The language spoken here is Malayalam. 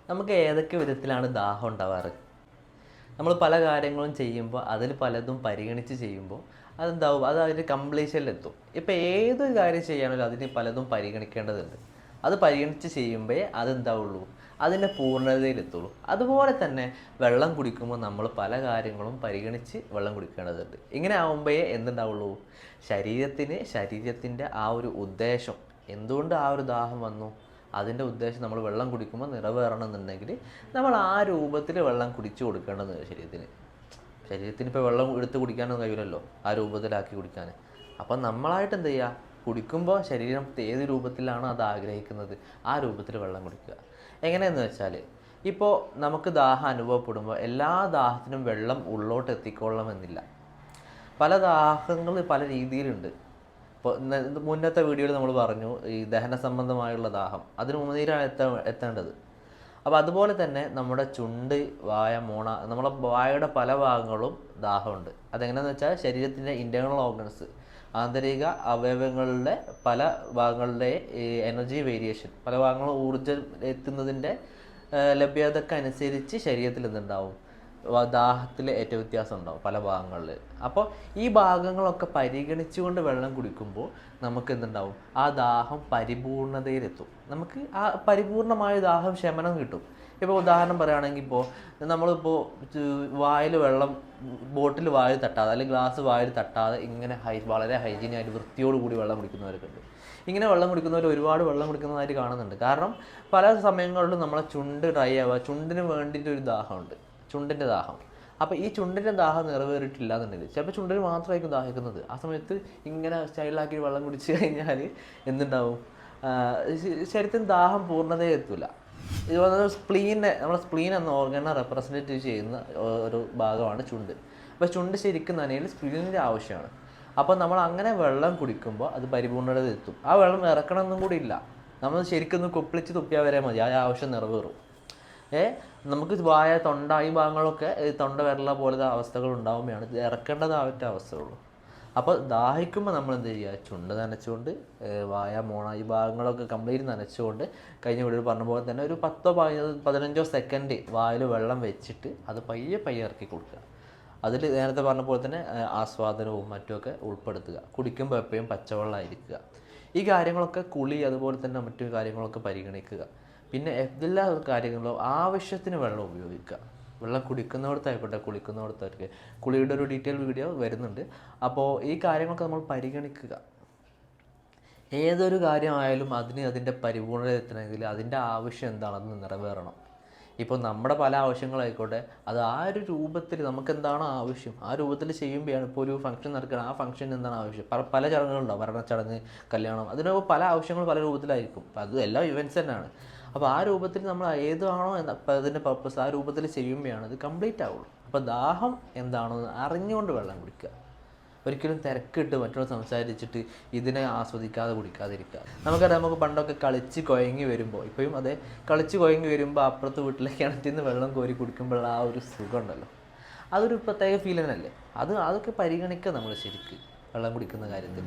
നമുക്ക് ഏതൊക്കെ വിധത്തിലാണ് ദാഹം ഉണ്ടാവാറ്? നമ്മൾ പല കാര്യങ്ങളും ചെയ്യുമ്പോൾ അതിൽ പലതും പരിഗണിച്ച് ചെയ്യുമ്പോൾ അതെന്താവും, അത് അതിൻ്റെ കംപ്ലീഷനിലെത്തും. ഇപ്പം ഏതൊരു കാര്യം ചെയ്യാനാലും അതിന് പലതും പരിഗണിക്കേണ്ടതുണ്ട്. അത് പരിഗണിച്ച് ചെയ്യുമ്പോഴേ അതെന്താവുള്ളൂ, അതിൻ്റെ പൂർണ്ണതയിലെത്തുള്ളൂ. അതുപോലെ തന്നെ വെള്ളം കുടിക്കുമ്പോൾ നമ്മൾ പല കാര്യങ്ങളും പരിഗണിച്ച് വെള്ളം കുടിക്കേണ്ടതുണ്ട്. ഇങ്ങനെ ആകുമ്പോഴേ എന്തുണ്ടാവുള്ളൂ, ശരീരത്തിൻ്റെ ആ ഒരു ഉദ്ദേശം, എന്തുകൊണ്ട് ആ ഒരു ദാഹം വന്നു, അതിൻ്റെ ഉദ്ദേശം നമ്മൾ വെള്ളം കുടിക്കുമ്പോൾ നിറവേറണമെന്നുണ്ടെങ്കിൽ നമ്മൾ ആ രൂപത്തിൽ വെള്ളം കുടിച്ചു കൊടുക്കേണ്ടത് ശരീരത്തിന് ഇപ്പോൾ വെള്ളം എടുത്ത് കുടിക്കാനൊന്നും കഴിയില്ലല്ലോ ആ രൂപത്തിലാക്കി കുടിക്കാൻ. അപ്പം നമ്മളായിട്ട് എന്ത് ചെയ്യുക, കുടിക്കുമ്പോൾ ശരീരം ഏത് രൂപത്തിലാണോ അത് ആഗ്രഹിക്കുന്നത് ആ രൂപത്തിൽ വെള്ളം കുടിക്കുക. എങ്ങനെയെന്ന് വെച്ചാൽ, ഇപ്പോൾ നമുക്ക് ദാഹം അനുഭവപ്പെടുമ്പോൾ എല്ലാ ദാഹത്തിനും വെള്ളം ഉള്ളോട്ട് എത്തിക്കൊള്ളണമെന്നില്ല. പല ദാഹങ്ങൾ പല രീതിയിലുണ്ട്. ഇപ്പോൾ മുന്നത്തെ വീഡിയോയിൽ നമ്മൾ പറഞ്ഞു ഈ ദഹന സംബന്ധമായുള്ള ദാഹം, അതിന് ഉമിനീരാണ് എത്തേണ്ടത്. അപ്പോൾ അതുപോലെ തന്നെ നമ്മുടെ ചുണ്ട്, വായ, മോണ, നമ്മുടെ വായയുടെ പല ഭാഗങ്ങളും ദാഹമുണ്ട്. അതെങ്ങനെയാണെന്ന് വെച്ചാൽ ശരീരത്തിൻ്റെ ഇൻറ്റേർണൽ ഓർഗൻസ്, ആന്തരിക അവയവങ്ങളുടെ പല ഭാഗങ്ങളുടെ എനർജി വേരിയേഷൻ, പല ഭാഗങ്ങളും ഊർജ്ജം എത്തുന്നതിൻ്റെ ലഭ്യതക്കനുസരിച്ച് ശരീരത്തിൽ എന്തുണ്ടാവും, ദാഹത്തിൽ ഏറ്റവും വ്യത്യാസം ഉണ്ടാവും പല ഭാഗങ്ങളിൽ. അപ്പോൾ ഈ ഭാഗങ്ങളൊക്കെ പരിഗണിച്ചുകൊണ്ട് വെള്ളം കുടിക്കുമ്പോൾ നമുക്ക് എന്തുണ്ടാവും, ആ ദാഹം പരിപൂർണതയിലെത്തും. നമുക്ക് ആ പരിപൂർണമായ ദാഹം ശമനം കിട്ടും. ഇപ്പോൾ ഉദാഹരണം പറയുകയാണെങ്കിൽ, ഇപ്പോൾ നമ്മളിപ്പോൾ വായിൽ വെള്ളം, ബോട്ടിൽ വായിൽ തട്ടാതെ അല്ലെങ്കിൽ ഗ്ലാസ് വായിൽ തട്ടാതെ ഇങ്ങനെ വളരെ ഹൈജീനായിട്ട് വൃത്തിയോടുകൂടി വെള്ളം കുടിക്കുന്നവരൊക്കെ ഉണ്ട്. ഇങ്ങനെ വെള്ളം കുടിക്കുന്നവർ ഒരുപാട് വെള്ളം കുടിക്കുന്നതായിട്ട് കാണുന്നുണ്ട്. കാരണം പല സമയങ്ങളിലും നമ്മളെ ചുണ്ട് ഡ്രൈ ആവുക, ചുണ്ടിന് വേണ്ടിയിട്ടൊരു ദാഹമുണ്ട്, ചുണ്ടിൻ്റെ ദാഹം. അപ്പോൾ ഈ ചുണ്ടിൻ്റെ ദാഹം നിറവേറിയിട്ടില്ല എന്നുണ്ടെങ്കിൽ ചിലപ്പോൾ ചുണ്ടിന് മാത്രമായിരിക്കും ദാഹിക്കുന്നത്. ആ സമയത്ത് ഇങ്ങനെ സ്റ്റൈലാക്കി വെള്ളം കുടിച്ച് കഴിഞ്ഞാൽ എന്തുണ്ടാവും, ശരീരത്തിന് ദാഹം പൂർണ്ണതയിൽ എത്തില്ല. ഇതുപോലെ നമ്മുടെ സ്പ്ലീൻ എന്ന ഓർഗനെ റെപ്രസെൻറ്റേറ്റ് ചെയ്യുന്ന ഒരു ഭാഗമാണ് ചുണ്ട്. അപ്പോൾ ചുണ്ട് ശരിക്കും നനയിൽ സ്പ്ലീനിൻ്റെ ആവശ്യമാണ്. അപ്പോൾ നമ്മൾ അങ്ങനെ വെള്ളം കുടിക്കുമ്പോൾ അത് പരിപൂർണ്ണത എത്തും. ആ വെള്ളം ഇറക്കണമെന്നും കൂടി ഇല്ല, നമ്മൾ ശരിക്കും കൊപ്പിളിച്ച് തുപ്പിയാൽ വരെ മതി, ആ ആവശ്യം നിറവേറും. നമുക്ക് വായ, തൊണ്ട, ഈ ഭാഗങ്ങളൊക്കെ തൊണ്ട വിരല പോലത്തെ അവസ്ഥകൾ ഉണ്ടാകുമ്പോഴാണ് ഇത് ഇറക്കേണ്ടതാവറ്റ അവസ്ഥയുള്ളൂ. അപ്പോൾ ദാഹിക്കുമ്പോൾ നമ്മൾ എന്ത് ചെയ്യുക, ചുണ്ട് നനച്ചുകൊണ്ട് വായ, മോണ, ഈ ഭാഗങ്ങളൊക്കെ കംപ്ലീറ്റ് നനച്ചുകൊണ്ട് കഴിഞ്ഞ വീഡിയോയിൽ പറഞ്ഞ പോലെ തന്നെ ഒരു 10-15 സെക്കൻഡ് വായിൽ വെള്ളം വെച്ചിട്ട് അത് പയ്യെ ഇറക്കി കൊടുക്കുക. അതിൽ നേരത്തെ പറഞ്ഞ പോലെ തന്നെ ആസ്വാദനവും മറ്റുമൊക്കെ ഉൾപ്പെടുത്തുക. കുടിക്കുമ്പോൾ എപ്പോഴും പച്ചവെള്ളമായിരിക്കുക. ഈ കാര്യങ്ങളൊക്കെ കുളി, അതുപോലെ തന്നെ മറ്റു കാര്യങ്ങളൊക്കെ പരിഗണിക്കുക. പിന്നെ എല്ലാ കാര്യങ്ങളിലും ആവശ്യത്തിന് വെള്ളം ഉപയോഗിക്കുക. വെള്ളം കുടിക്കുന്നിടത്തായിക്കോട്ടെ കുളിക്കുന്നിടത്തായിരിക്കെ, കുളിയുടെ ഒരു ഡീറ്റെയിൽ വീഡിയോ വരുന്നുണ്ട്. അപ്പോൾ ഈ കാര്യങ്ങളൊക്കെ നമ്മൾ പരിഗണിക്കുക. ഏതൊരു കാര്യമായാലും അതിൻ്റെ പരിപൂർണ്ണത എത്തണമെങ്കിൽ അതിൻ്റെ ആവശ്യം എന്താണെന്ന് നിറവേറണം. ഇപ്പോൾ നമ്മുടെ പല ആവശ്യങ്ങളായിക്കോട്ടെ, അത് ആ ഒരു രൂപത്തിൽ നമുക്ക് എന്താണോ ആവശ്യം ആ രൂപത്തിൽ ചെയ്യുമ്പോഴാണ്. ഇപ്പോൾ ഒരു ഫംഗ്ഷൻ നടക്കണം, ആ ഫംഗ്ഷന് എന്താണ് ആവശ്യം, പല ചടങ്ങുകളുണ്ടാവും, മരണച്ചടങ്ങ്, കല്യാണം, അതിനൊക്കെ പല ആവശ്യങ്ങൾ പല രൂപത്തിലായിരിക്കും. അപ്പോൾ അത് എല്ലാ ഇവൻറ്റ്സ് തന്നെയാണ്. അപ്പോൾ ആ രൂപത്തിൽ നമ്മൾ ഏതാണോ അതിൻ്റെ പർപ്പസ് ആ രൂപത്തിൽ ചെയ്യുമ്പോഴാണ് അത് കംപ്ലീറ്റ് ആവുള്ളൂ. അപ്പോൾ ദാഹം എന്താണെന്ന് അറിഞ്ഞുകൊണ്ട് വെള്ളം കുടിക്കുക. ഒരിക്കലും തിരക്കിട്ട് മറ്റുള്ള സംസാരിച്ചിട്ട് ഇതിനെ ആസ്വദിക്കാതെ കുടിക്കാതിരിക്കുക. നമുക്ക് പണ്ടൊക്കെ കളിച്ച് കുഴങ്ങി വരുമ്പോൾ, ഇപ്പോഴും അതെ, കളിച്ച് കുഴങ്ങി വരുമ്പോൾ അപ്പുറത്ത് വീട്ടിലെ കിണറ്റിൽ നിന്ന് വെള്ളം കോരി കുടിക്കുമ്പോഴുള്ള ആ ഒരു സുഖം ഉണ്ടല്ലോ, അതൊരു പ്രത്യേക ഫീൽ തന്നെയല്ലേ. അതൊക്കെ പരിഗണിക്കുക നമ്മൾ ശരിക്ക് വെള്ളം കുടിക്കുന്ന കാര്യത്തിൽ.